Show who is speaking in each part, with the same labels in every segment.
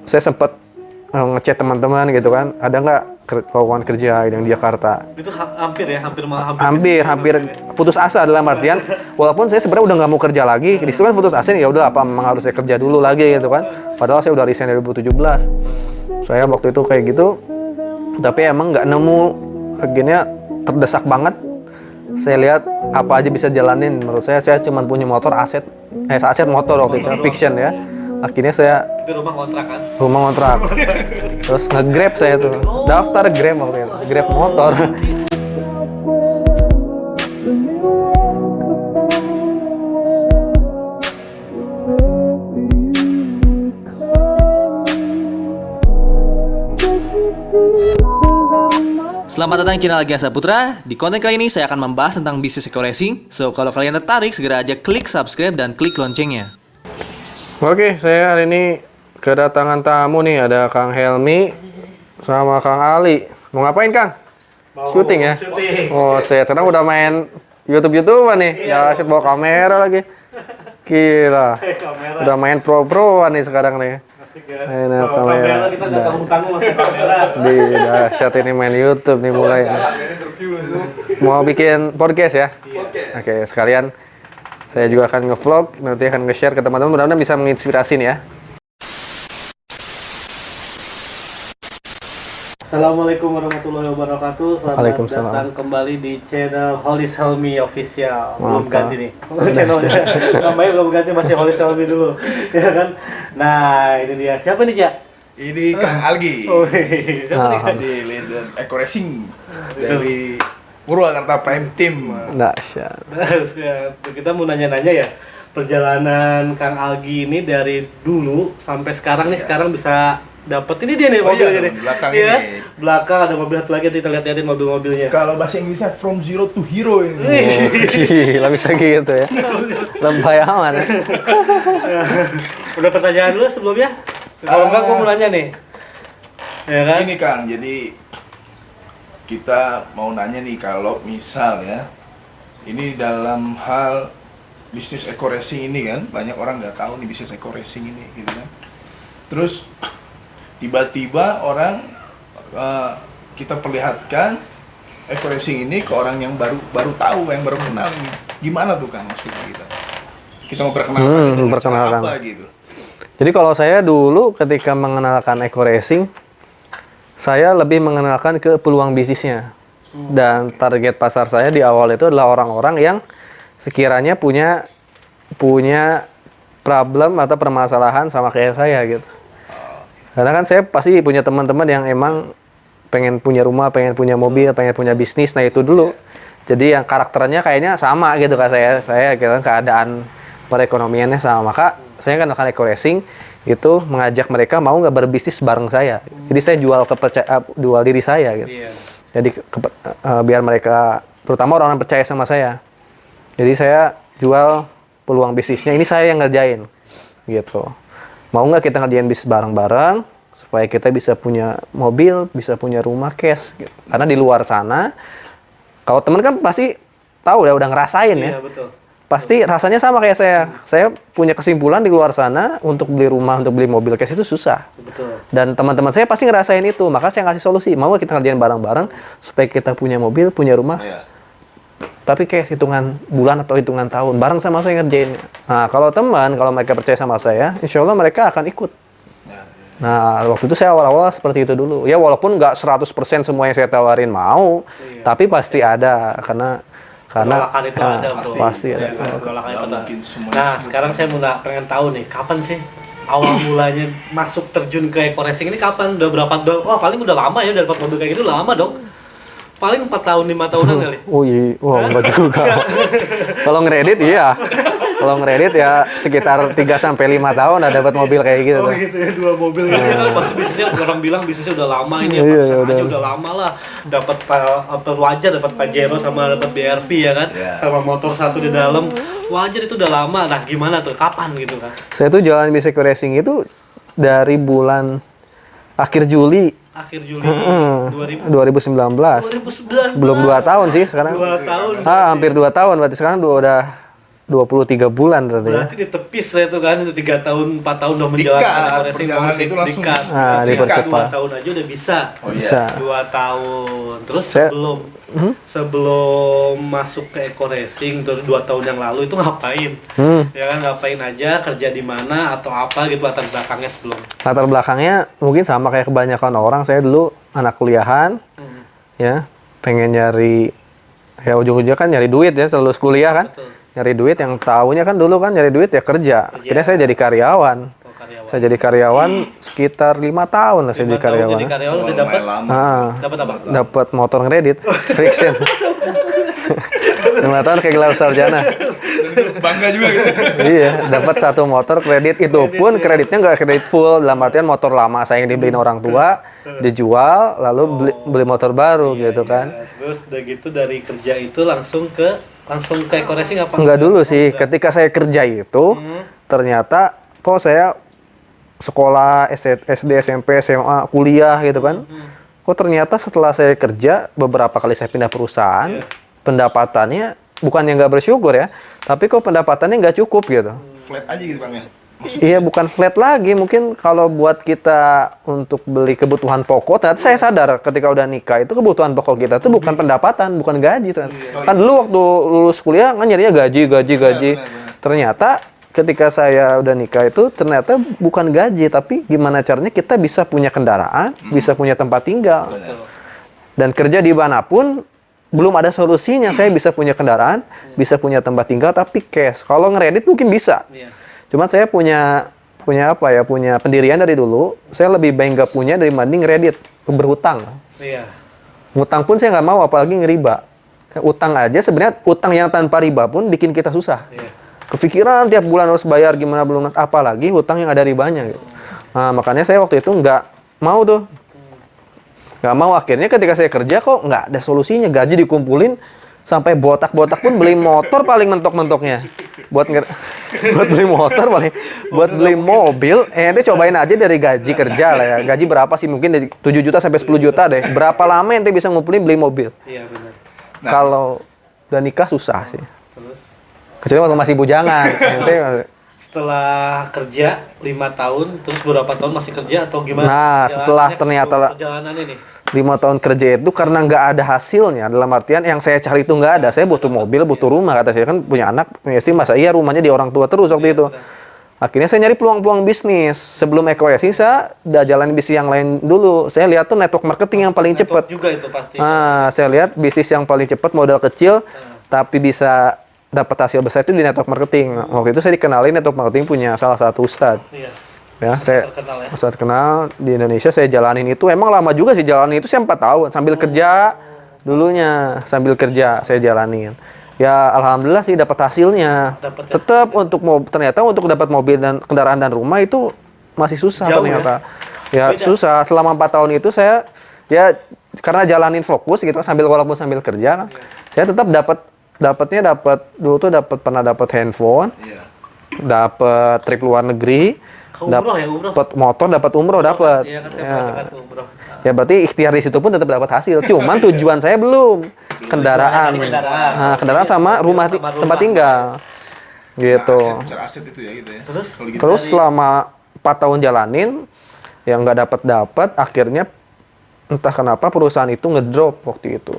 Speaker 1: Saya sempat ngechat teman-teman gitu kan, ada nggak lowongan kerja yang di Jakarta?
Speaker 2: Itu hampir
Speaker 1: Hampir putus asa dalam artian, walaupun saya sebenarnya udah nggak mau kerja lagi, di situ kan putus asa nih, ya udah apa memang harus saya kerja dulu lagi gitu kan? Padahal saya udah resign dari 2017. Saya waktu itu kayak gitu, tapi emang nggak nemu, akhirnya terdesak banget. Saya lihat apa aja bisa jalanin. Menurut saya cuma punya motor aset motor waktu itu, fiction ya. Akhirnya saya
Speaker 2: Itu rumah kontrakan.
Speaker 1: rumah kontrak, terus nge-grab saya tuh, daftar Grab waktu itu, Grab motor.
Speaker 3: Selamat datang di channel Agi Saputra. Di konten kali ini saya akan membahas tentang bisnis eco racing. So, kalau kalian tertarik, segera aja klik subscribe dan klik loncengnya.
Speaker 1: Oke, saya hari ini kedatangan tamu nih, ada Kang Helmi sama Kang Ali. Mau ngapain, Kang? Syuting ya?
Speaker 2: Syuting.
Speaker 1: Oh, saya sekarang udah main YouTube-YouTubean nih. Ya, asyik bawa kamera lagi. Gila.
Speaker 2: Kamera.
Speaker 1: Udah main pro-proan nih sekarang nih.
Speaker 2: Asik ya.
Speaker 1: Nah,
Speaker 2: Kalau kamera kita nggak tanggung-tanggung masih kamera.
Speaker 1: Di dahsyat ini main YouTube nih mulai. Mau bikin podcast ya? Oke, sekalian saya juga akan nge-vlog, nanti akan nge-share ke teman-teman, mudah-mudahan bisa menginspirasi nih ya.
Speaker 2: Assalamualaikum warahmatullahi wabarakatuh. Selamat
Speaker 1: Waalaikumsalam.
Speaker 2: datang kembali di channel Holis Helmi Official. Belum
Speaker 1: Mantap.
Speaker 2: ganti nih. Channelnya namanya belum ganti, masih Holis Helmi dulu. Ya kan? Nah, ini dia. Siapa nih, Cak?
Speaker 4: Ini Kang Algi.
Speaker 2: Oh, siapa nih, Kak?
Speaker 4: Di leader Eco Racing dari Purwakarta Prime Team.
Speaker 1: Dahsyat.
Speaker 2: Kita mau nanya-nanya ya. Perjalanan Kang Algi ini dari dulu sampai sekarang nih, sekarang bisa dapat ini dia nih
Speaker 4: Oh
Speaker 2: mobilnya
Speaker 4: iya,
Speaker 2: nih.
Speaker 4: belakang
Speaker 2: Iya,
Speaker 4: ini.
Speaker 2: belakang ada mobil satu lagi, kita lihat-lihatin mobil-mobilnya.
Speaker 4: Kalau bahasa Inggrisnya from zero to hero ini.
Speaker 1: Gila bisa gitu ya. Lebay amat ya.
Speaker 2: Udah pertanyaan dulu sebelumnya? Kalau enggak, gue mau nanya nih. Ya kan?
Speaker 4: Ini Kang, jadi kita mau nanya nih, kalau misal ya, ini dalam hal bisnis eco racing ini kan, banyak orang nggak tahu nih bisnis eco racing ini gitu kan. Terus tiba-tiba orang kita perlihatkan eco racing ini ke orang yang baru tahu, yang baru kenal nih. Gimana tuh Kang maksudnya kita? Kita mau perkenalkan dengan
Speaker 1: memperkenalkan.
Speaker 4: cara apa gitu?
Speaker 1: Jadi kalau saya dulu ketika mengenalkan eco racing, saya lebih mengenalkan ke peluang bisnisnya. Dan target pasar saya di awal itu adalah orang-orang yang sekiranya punya problem atau permasalahan sama kayak saya gitu. Karena kan saya pasti punya teman-teman yang emang pengen punya rumah, pengen punya mobil, pengen punya bisnis. Nah itu dulu. Jadi yang karakternya kayaknya sama gitu kan saya kira keadaan perekonomiannya sama. Maka saya kan akan eco racing itu mengajak mereka mau nggak berbisnis bareng saya. Jadi saya jual diri saya gitu.
Speaker 2: Iya.
Speaker 1: Jadi biar mereka, terutama orang-orang percaya sama saya. Jadi saya jual peluang bisnisnya, ini saya yang ngerjain gitu. Mau nggak kita ngerjain bisnis bareng-bareng supaya kita bisa punya mobil, bisa punya rumah cash gitu. Karena di luar sana, kalau teman kan pasti tahu udah ngerasain ya.
Speaker 2: Iya, betul.
Speaker 1: Pasti rasanya sama kayak saya. Saya punya kesimpulan di luar sana untuk beli rumah, untuk beli mobil cash itu susah.
Speaker 2: Betul.
Speaker 1: Dan teman-teman saya pasti ngerasain itu. Maka saya ngasih solusi. Mau nggak kita ngerjain bareng-bareng supaya kita punya mobil, punya rumah.
Speaker 4: Iya.
Speaker 1: Tapi kayak hitungan bulan atau hitungan tahun. Bareng sama saya ngerjainnya. Nah, kalau mereka percaya sama saya, insya Allah mereka akan ikut. Nah, waktu itu saya awal-awal seperti itu dulu. Ya, walaupun nggak 100% semua yang saya tawarin mau.
Speaker 2: Iya.
Speaker 1: Tapi pasti ada. Karena
Speaker 2: Penolakan itu ada, bro.
Speaker 1: pasti ada.
Speaker 2: Penolakan itu
Speaker 4: Nggak
Speaker 2: ada.
Speaker 4: mungkin semuanya
Speaker 2: Nah,
Speaker 4: semua.
Speaker 2: sekarang saya pengen tahu nih, kapan sih awal mulanya masuk terjun ke eco racing ini kapan? Udah berapa? Wah, paling udah lama ya, udah dapat mobil kayak gitu lama dong. Paling 4 tahun, 5 tahunan kali.
Speaker 1: Oh iya, wah enggak juga. Kalau ngeredit iya. Kalau ngeredit ya sekitar 3-5 tahun udah dapat mobil kayak gitu.
Speaker 2: Oh gitu ya, 2 mobil gitu kan. Pasti bisnisnya, orang bilang bisnisnya udah lama ini ya,
Speaker 1: Iya,
Speaker 2: pantesan aja
Speaker 1: udah.
Speaker 2: udah lama lah. Dapat wajar, dapat Pajero sama dapat BRV ya kan.
Speaker 4: Iya.
Speaker 2: Sama motor satu di dalam. Wajar itu udah lama. Nah, gimana tuh? Kapan gitu kan?
Speaker 1: Saya tuh jalan bisnis racing itu dari bulan akhir Juli
Speaker 2: Akhir Juli
Speaker 1: 2019.
Speaker 2: 2019.
Speaker 1: Belum 2 tahun sih sekarang.
Speaker 2: 2 tahun.
Speaker 1: Hampir 2 tahun, berarti sekarang udah 23 bulan ternyata ya.
Speaker 2: Berarti ditepis lah itu kan, itu 3 tahun, 4 tahun udah menjalankan
Speaker 4: Dikat,
Speaker 2: eco-racing,
Speaker 4: perjalanan
Speaker 2: mau
Speaker 4: itu langsung
Speaker 2: dikat.
Speaker 1: dipercepat.
Speaker 2: 2 tahun aja udah bisa.
Speaker 4: Oh
Speaker 1: Bisa.
Speaker 4: iya.
Speaker 2: 2 tahun. Terus
Speaker 1: Saya-
Speaker 2: sebelum masuk ke eco racing terus 2 tahun yang lalu itu ngapain? Ya kan, ngapain aja, kerja di mana atau apa gitu latar belakangnya sebelum.
Speaker 1: Latar belakangnya mungkin sama kayak kebanyakan orang. Saya dulu anak kuliahan, ya pengen nyari, ya ujung-ujungnya kan nyari duit ya, lulus kuliah kan.
Speaker 2: Betul.
Speaker 1: Nyari duit, yang tahunya kan dulu kan nyari duit ya kerja. Akhirnya saya jadi karyawan.
Speaker 2: Atau karyawan.
Speaker 1: Saya jadi karyawan sekitar 5 tahun lah saya
Speaker 2: 5
Speaker 1: jadi
Speaker 2: tahun
Speaker 1: karyawan.
Speaker 2: jadi karyawan
Speaker 4: Oh,
Speaker 2: udah dapat
Speaker 4: lumayan lama.
Speaker 2: dapat apa?
Speaker 1: Dapat motor kredit, Rixen. 5 tahun kayak gelar sarjana.
Speaker 4: Bangga juga gitu.
Speaker 1: Iya, dapat 1 motor kredit. Itu pun kreditnya nggak kredit full, dalam artian motor lama saya yang dibeliin orang tua, dijual, lalu beli motor baru gitu kan.
Speaker 2: Ya, terus udah gitu dari kerja itu langsung ke eco racing apa?
Speaker 1: Enggak dulu sih, ketika saya kerja itu, ternyata kok saya sekolah SD, SMP, SMA, kuliah gitu kan. Kok ternyata setelah saya kerja, beberapa kali saya pindah perusahaan, pendapatannya bukan yang nggak bersyukur ya, tapi kok pendapatannya nggak cukup gitu.
Speaker 4: Flat aja gitu Bang ya.
Speaker 1: Iya, bukan flat lagi. Mungkin kalau buat kita untuk beli kebutuhan pokok, ternyata saya sadar ketika udah nikah itu kebutuhan pokok kita itu bukan pendapatan, bukan gaji. Ternyata. Kan dulu waktu lulus kuliah kan nyarinya gaji.
Speaker 4: Benar.
Speaker 1: Ternyata ketika saya udah nikah itu ternyata bukan gaji, tapi gimana caranya kita bisa punya kendaraan, bisa punya tempat tinggal.
Speaker 4: Benar.
Speaker 1: Dan kerja di manapun belum ada solusinya. Saya bisa punya kendaraan, bisa punya tempat tinggal, tapi cash. Kalau ngeredit mungkin bisa.
Speaker 2: Iya.
Speaker 1: Cuman saya punya apa ya, punya pendirian dari dulu, saya lebih baik nggak punya dibanding kredit, berhutang.
Speaker 2: Iya.
Speaker 1: Ngutang pun saya nggak mau, apalagi ngeriba. Utang aja sebenarnya, utang yang tanpa riba pun bikin kita susah.
Speaker 2: Iya.
Speaker 1: Kepikiran tiap bulan harus bayar gimana belum lunas, apalagi hutang yang ada ribanya. Gitu. Nah, makanya saya waktu itu nggak mau tuh. Nggak mau, akhirnya ketika saya kerja kok nggak ada solusinya, gaji dikumpulin, sampai botak-botak pun beli motor paling mentok-mentoknya. Buat beli motor paling, buat beli mobil, ente cobain aja dari gaji kerja lah ya. Gaji berapa sih? Mungkin dari 7 juta sampai 10 juta deh. Berapa lama ente bisa ngumpulin beli mobil?
Speaker 2: Iya benar.
Speaker 4: Nah.
Speaker 1: Kalau udah nikah susah sih.
Speaker 2: Terus
Speaker 1: Kecuali waktu masih bujangan. Ente
Speaker 2: setelah kerja 5 tahun, terus berapa tahun masih kerja atau gimana?
Speaker 1: Nah, setelah
Speaker 2: Perjalanannya
Speaker 1: ternyata
Speaker 2: sebelum perjalanan ini.
Speaker 1: 5 tahun kerja itu karena nggak ada hasilnya, dalam artian yang saya cari itu nggak ada. Saya butuh mobil, butuh rumah, kata saya kan punya anak, punya istri, masa iya rumahnya di orang tua terus waktu itu. Akhirnya saya nyari peluang-peluang bisnis. Sebelum eco racing saya udah jalan bisnis yang lain dulu. Saya lihat tuh network marketing yang paling cepat.
Speaker 2: Juga itu pasti.
Speaker 1: Saya lihat bisnis yang paling cepat, modal kecil, tapi bisa dapat hasil besar itu di network marketing. Waktu itu saya dikenalin network marketing punya salah satu ustadz.
Speaker 2: Iya.
Speaker 1: Ya, saya
Speaker 2: Terkenal ya.
Speaker 1: ustadz kenal di Indonesia, saya jalanin itu. Emang lama juga sih jalanin itu, saya 4 tahun sambil kerja dulunya, sambil kerja saya jalanin. Ya alhamdulillah sih dapat hasilnya.
Speaker 2: Dapat ya.
Speaker 1: Tetap untuk ternyata untuk dapat mobil dan kendaraan dan rumah itu masih susah
Speaker 2: Jauh
Speaker 1: ternyata. Ya
Speaker 2: Beda.
Speaker 1: susah. Selama 4 tahun itu saya ya karena jalanin fokus gitu walaupun sambil kerja kan. Saya tetap dapat dulu tuh pernah dapat handphone,
Speaker 4: Iya.
Speaker 1: dapat trip luar negeri,
Speaker 2: Umroh ya, umroh.
Speaker 1: dapat motor, dapat umroh, dapat.
Speaker 2: Iya kan saya
Speaker 1: Ya.
Speaker 2: pernah dengar tuh, bro.
Speaker 1: Ya berarti ikhtiar di situ pun tetap dapat hasil. Cuman tujuan saya belum kendaraan.
Speaker 2: Kendaraan.
Speaker 1: Nah, kendaraan sama rumah
Speaker 2: Sama rumah.
Speaker 1: tempat tinggal. Gitu.
Speaker 4: Nah, bicara aset itu ya gitu ya.
Speaker 2: Terus?
Speaker 4: Kalau gitu.
Speaker 1: Terus selama 4 tahun jalanin yang nggak dapat, akhirnya entah kenapa perusahaan itu ngedrop waktu itu.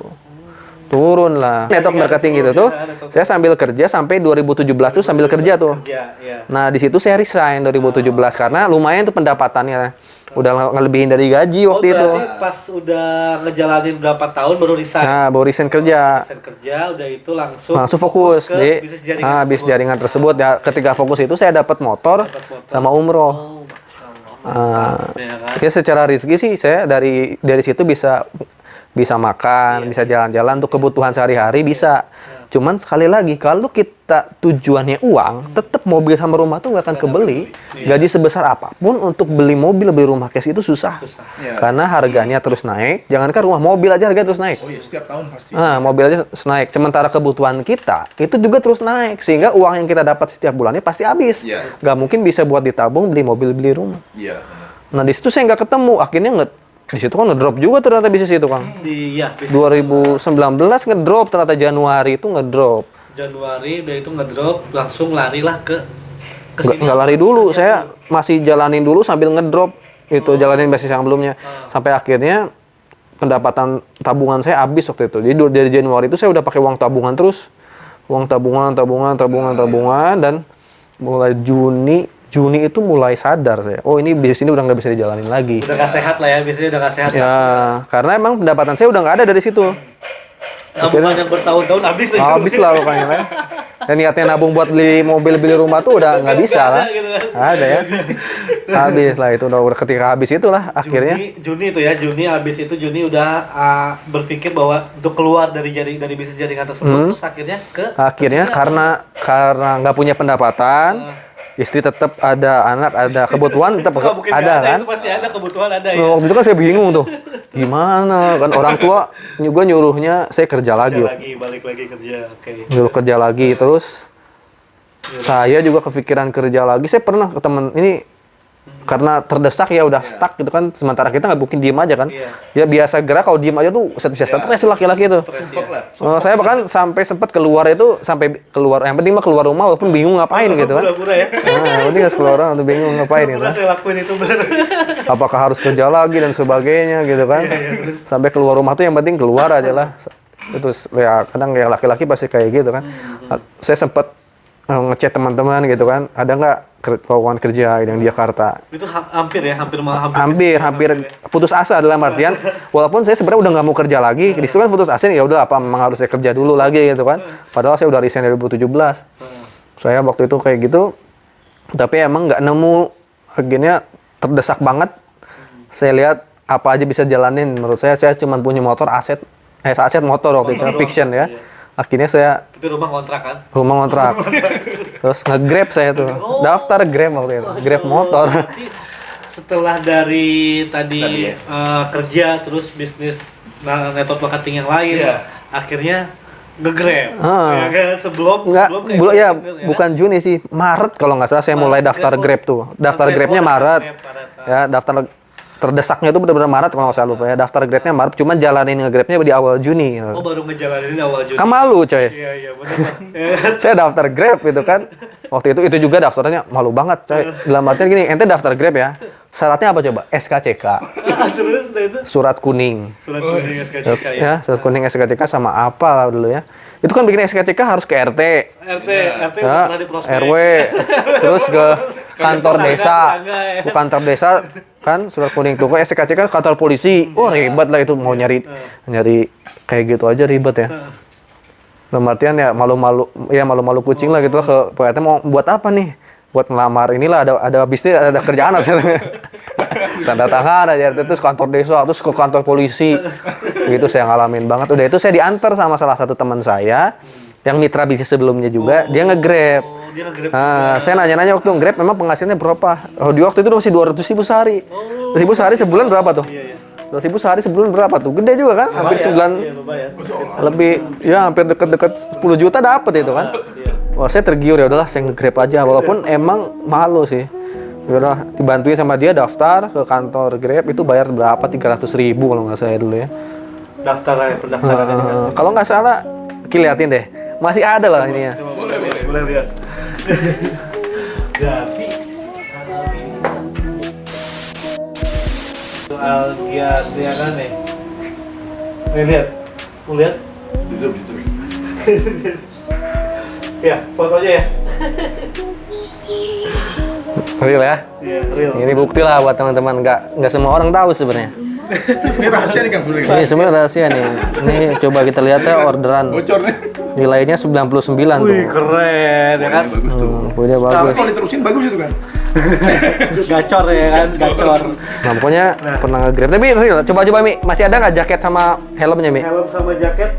Speaker 1: Turun lah. Network marketing gitu tuh. Saya sambil kerja sampai 2017 tuh sambil kerja tuh.
Speaker 2: Kerja, iya.
Speaker 1: Nah, di situ saya resign 2017 karena lumayan tuh pendapatannya. Udah ngelebihin dari gaji waktu itu.
Speaker 2: Berarti pas udah ngejalanin berapa tahun baru resign.
Speaker 1: Nah, baru resign kerja.
Speaker 2: Resign kerja, udah itu langsung
Speaker 1: Fokus
Speaker 2: ke
Speaker 1: di
Speaker 2: bisnis jaringan
Speaker 1: bisnis
Speaker 2: tersebut.
Speaker 1: jaringan tersebut. Ya, ketika fokus itu saya dapat motor
Speaker 2: Dapat motor.
Speaker 1: sama umroh.
Speaker 2: Oh, Masya Allah. Ya kan?
Speaker 1: Ya secara rezeki sih saya dari situ bisa makan, bisa jalan-jalan untuk kebutuhan sehari-hari bisa. Cuman sekali lagi kalau kita tujuannya uang, tetap mobil sama rumah tuh nggak akan kebeli. Gaji sebesar apapun untuk beli mobil, beli rumah cash itu susah.
Speaker 4: Iya.
Speaker 1: Karena harganya terus naik. Jangankan rumah, mobil aja harganya terus naik.
Speaker 4: Oh iya, setiap tahun pasti.
Speaker 1: Mobil aja terus naik. Sementara kebutuhan kita itu juga terus naik. Sehingga uang yang kita dapat setiap bulannya pasti habis.
Speaker 4: Iya.
Speaker 1: Nggak mungkin bisa buat ditabung, beli mobil, beli rumah.
Speaker 4: Iya, benar.
Speaker 1: Nah di situ saya nggak ketemu. Akhirnya di situ kan ngedrop juga ternyata bisnis itu Kang.
Speaker 2: Iya, bisnis
Speaker 1: 2019 ngedrop ternyata Januari itu ngedrop.
Speaker 2: Januari udah itu ngedrop langsung larilah ke sini.
Speaker 1: Nggak lari dulu, saya masih jalanin dulu sambil ngedrop itu, jalanin bisnis yang sebelumnya. Sampai akhirnya pendapatan tabungan saya habis waktu itu. Jadi dari Januari itu saya udah pakai uang tabungan terus. Uang tabungan dan mulai Juni itu mulai sadar saya. Oh, ini bisnis ini udah nggak bisa dijalanin lagi.
Speaker 2: Udah nggak sehat lah ya, biasanya udah nggak sehat.
Speaker 1: Ya, karena emang pendapatan saya udah nggak ada dari situ.
Speaker 2: Tabungan yang bertahun-tahun habis aja.
Speaker 1: Habis lah pokoknya kan. Dan niatnya nabung buat beli mobil, beli rumah tuh udah nggak bisa lah. Ada ya. Habis lah itu, udah ketika habis itulah akhirnya.
Speaker 2: Juni itu ya, Juni udah berpikir bahwa untuk keluar dari bisnis jaringan tersebut, terus akhirnya
Speaker 1: karena nggak punya pendapatan, istri tetap ada, anak ada, kebutuhan tetap ada kan.
Speaker 2: Itu pasti ada kebutuhan ada ya.
Speaker 1: Waktu itu kan saya bingung tuh, gimana kan orang tua juga nyuruhnya saya kerja lagi.
Speaker 2: Balik lagi kerja, oke.
Speaker 1: Nyuruh kerja lagi, terus saya juga kepikiran kerja lagi. Saya pernah ke temen ini karena terdesak ya udah stuck gitu kan, sementara kita nggak mungkin diem aja kan. Ya biasa gerak, kalau diem aja tuh bisa stres laki-laki itu. Saya bahkan sampai sempat keluar yang penting mah keluar rumah walaupun bingung ngapain gitu kan.
Speaker 2: Pura-pura ya.
Speaker 1: Nah, ini harus keluar rumah bingung ngapain gitu.
Speaker 2: Saya lakuin itu bener.
Speaker 1: Apakah harus kerja lagi dan sebagainya gitu kan. Sampai keluar rumah tuh yang penting keluar aja lah. Itu ya kadang ya laki-laki pasti kayak gitu kan. Saya sempat ngechat teman-teman gitu kan, ada nggak lowongan kerja yang di Jakarta?
Speaker 2: Itu hampir
Speaker 1: putus asa dalam artian walaupun saya sebenarnya udah nggak mau kerja lagi, di situ kan putus asa ya udah apa memang harus saya kerja dulu lagi gitu kan. Padahal saya udah resign dari 2017. Saya waktu itu kayak gitu, tapi emang nggak nemu, akhirnya terdesak banget. Saya lihat apa aja bisa jalanin. Menurut saya cuma punya motor, aset motor waktu itu, fiction ya. Akhirnya saya
Speaker 2: rumah kontrak kan?
Speaker 1: Rumah kontrak. Terus nge-Grab saya tuh. Daftar Grab waktu itu. Grab motor.
Speaker 2: Setelah dari tadi kerja terus bisnis network marketing yang lain, akhirnya nge-Grab. Ya kan? Sebelum
Speaker 1: bukan Juni sih, Maret kalau nggak salah saya mulai daftar Grab tuh. Daftar Grabnya Maret. Ya, daftar terdesaknya itu benar-benar Maret kalau nggak salah lupa ya. Daftar Grabnya Maret, cuma jalanin nge-Grabnya di awal Juni.
Speaker 2: Oh, baru ngejalanin awal Juni.
Speaker 1: Kan malu coy.
Speaker 2: Iya benar.
Speaker 1: Saya daftar Grab gitu kan. Waktu itu juga daftarnya malu banget coy. Dalam artian gini, ente daftar Grab ya. Syaratnya apa coba? SKCK.
Speaker 2: Terus itu?
Speaker 1: Surat kuning.
Speaker 2: Surat kuning SKCK ya.
Speaker 1: Surat kuning SKCK sama apa lah dulu ya. Itu kan bikin SKCK harus ke RT.
Speaker 2: RT
Speaker 1: ya,
Speaker 2: pernah di prospek.
Speaker 1: RW. Terus ke kantor desa. Ke kantor desa kan surat kuning tuh. Ke SKCK kan kantor polisi. Oh ribet lah itu, mau nyari kayak gitu aja ribet ya. Dalam artian ya malu-malu kucing lah gitu lah, ke PRT mau buat apa nih? Buat ngelamar inilah ada bisnis, ada kerjaan tanda tangan aja, terus kantor desa, terus ke kantor polisi. Gitu saya ngalamin banget. Udah itu saya diantar sama salah satu teman saya yang mitra bisnis sebelumnya juga, dia nge-Grab. Saya nanya-nanya waktu nge-Grab memang penghasilannya berapa? Oh, di waktu itu masih 200.000 sehari. 200.000 sehari sebulan berapa tuh? 200.000 sehari sebulan berapa tuh? Gede juga kan? Hampir 9 lebih ya hampir deket-deket 10 juta dapat itu kan. Wah, saya tergiur ya udahlah saya nge-Grab aja walaupun emang malu sih. Ya udah dibantuin sama dia daftar ke kantor Grab, itu bayar berapa? 300.000 kalau nggak salah dulu ya.
Speaker 2: Pendaftarannya dikasih.
Speaker 1: Kalau nggak salah liatin deh. Masih ada lah ininya.
Speaker 2: Boleh lihat. Jadi soal dia kan nih. Lihat. Mau lihat?
Speaker 4: Itu.
Speaker 2: Ya, fotonya ya.
Speaker 1: Real ya?
Speaker 2: Iya, real.
Speaker 1: Ini bukti lah buat teman-teman. Nggak semua orang tahu sebenarnya.
Speaker 4: Ini rahasia nih kan sebenarnya.
Speaker 1: Ini sebenarnya rahasia nih. Ini coba kita lihat ya orderan.
Speaker 4: Bocor nih.
Speaker 1: Nilainya 99 tuh.
Speaker 2: Wih, keren ya kan?
Speaker 4: Bagus tuh.
Speaker 1: Punya
Speaker 4: Tapi
Speaker 1: bagus.
Speaker 4: kalau diterusin bagus itu kan.
Speaker 2: Gacor ya kan, gacor.
Speaker 1: Nah, pokoknya pernah nge-Grab. Tapi real, coba Mi, masih ada nggak jaket sama helmnya Mi?
Speaker 2: Helm sama jaket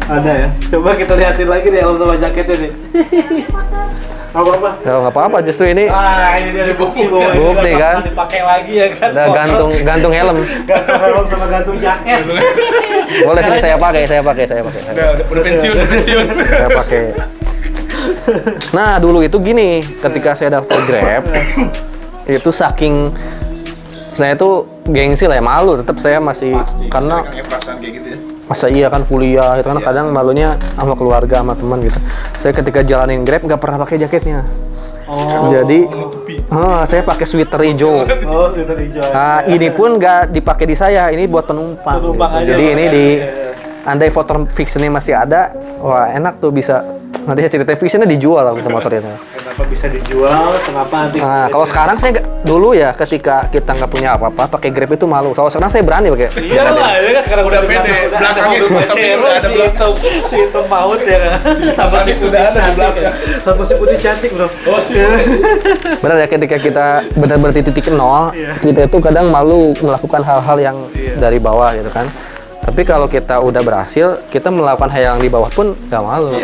Speaker 2: ada ya. Coba kita liatin lagi deh helm sama jaketnya nih. Apa-apa?
Speaker 1: Ya nggak apa-apa, justru ini
Speaker 2: Ini dia bukti bahwa ini
Speaker 1: Bukti,
Speaker 2: udah
Speaker 1: kan?
Speaker 2: pernah dipakai lagi ya kan.
Speaker 1: ada gantung helm.
Speaker 2: Gantung helm sama gantung jaket.
Speaker 1: Boleh sini saya pakai.
Speaker 4: Udah pensiun.
Speaker 1: Saya pakai. Nah, dulu itu gini, ketika saya daftar Grab, itu saking saya tuh gengsi lah ya, malu tetap saya masih karena
Speaker 4: Kayak perasaan kayak gitu ya.
Speaker 1: masa iya kan kuliah itu kan kadang malunya sama keluarga sama teman gitu. Saya ketika jalanin Grab nggak pernah pakai jaketnya. Jadi saya pakai sweater hijau.
Speaker 2: Sweater hijau.
Speaker 1: Nah, ini pun nggak dipakai di saya, ini buat penumpang.
Speaker 2: Penumpang
Speaker 1: gitu.
Speaker 2: aja,
Speaker 1: Jadi
Speaker 2: Pak.
Speaker 1: ini di andai motor fictionnya masih ada, wah enak tuh bisa. Nanti saya ceritain fictionnya dijual gitu motor itu.
Speaker 2: Kenapa bisa dijual? Kenapa nanti?
Speaker 1: Nah, kalau sekarang saya dulu ya ketika kita nggak punya apa-apa, pakai Grab itu malu. Kalau sekarang saya berani pakai.
Speaker 2: Iya lah, ya kan sekarang
Speaker 4: Udah pede, belakangnya tapi udah ada belakang.
Speaker 2: si hitam maut ya kan. Sama si
Speaker 4: Sudah ada di belakang.
Speaker 2: Sama si putih cantik bro.
Speaker 4: Oh sih.
Speaker 1: Benar ya ketika kita benar-benar di titik nol, kita itu kadang malu melakukan hal-hal yang dari bawah gitu kan. Tapi kalau kita udah berhasil, kita melakukan hal yang di bawah pun nggak malu.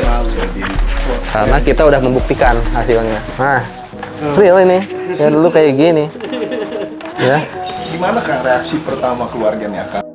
Speaker 1: Karena kita udah membuktikan hasilnya. Nah, real ini. Ya dulu kayak gini. Ya.
Speaker 4: Gimana Kang reaksi pertama keluarganya Kang?